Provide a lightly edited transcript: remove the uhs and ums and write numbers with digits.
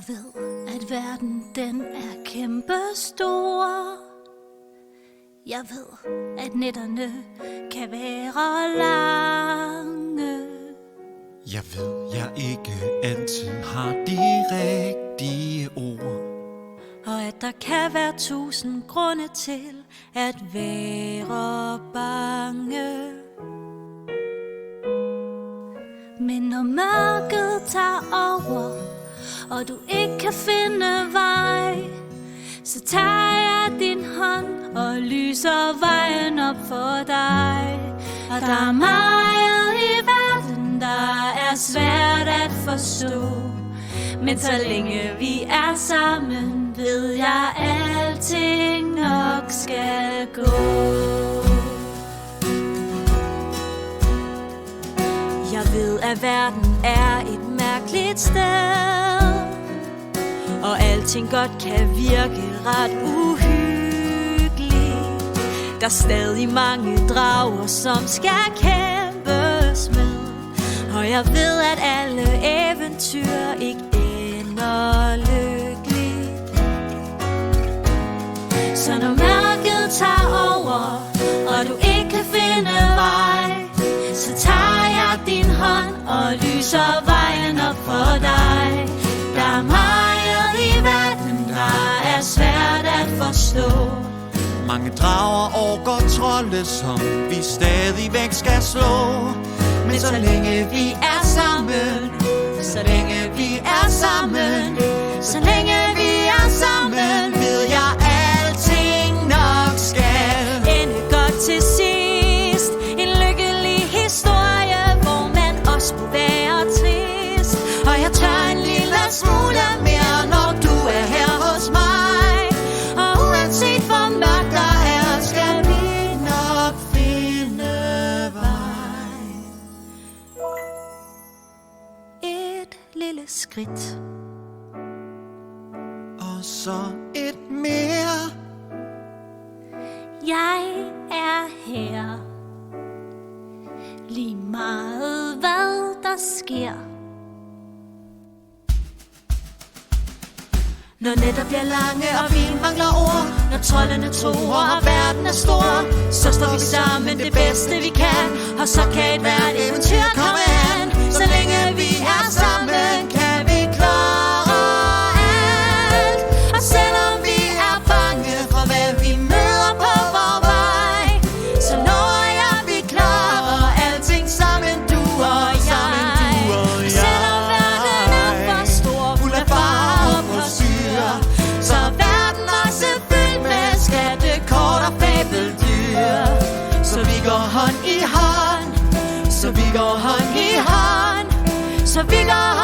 ved, at verden den er kæmpestor. Jeg ved, at nætterne kan være lange. Jeg ved, jeg ikke altid har de rigtige ord. Og at der kan være 1000 grunde til at være bange. Men når mørket tager over, og du ikke kan finde vej, så tager jeg din hånd og lyser vejen op for dig. Og der er meget i verden, der er svært at forstå, men så længe vi er sammen, ved jeg, alting nok skal gå. Jeg ved, at verden er et mærkeligt sted, og alting godt kan virke ret uhyggeligt. Der er stadig mange drager, som skal kæmpes med, og jeg ved, at alle eventyr ikke ender lykkeligt. Så når mørket tager over, og du ikke kan finde vej, så tager jeg din hånd og lyser vejen op for dig. Der er meget i verden, der er svært at forstå. Mange drager overgår trolde, som vi stadigvæk skal slå. Men så længe vi er sammen, så længe vi er sammen, så længe vi er sammen, ved jeg, alting nok skal ende godt til sidst. En lykkelig historie, hvor man også må være trist. Og jeg tør en lille smule mere, når du er her hos mig. Og uanset hvor mørkt der er, skal vi nok finde vej. Et lille skridt, og så et mere. jeg er her. Lige meget hvad der sker. Når nætter bliver lange og vi mangler ord, når troldene tror og verden er stor, så står vi sammen det bedste vi kan, og så kan et hvert eventyr komme an. Så længe vi er sammen, kan vi klare alt. Og selvom vi er bange for hvad vi møder på vor vej, så lover jeg vi klarer alting sammen, du og jeg. Selvom verden er for stor, fuld af fare og postyr, så er verden også fyldt med skattekort og fabeldyr. Så vi går hånd i hånd, så vi går hånd i hånd, så vi går hånd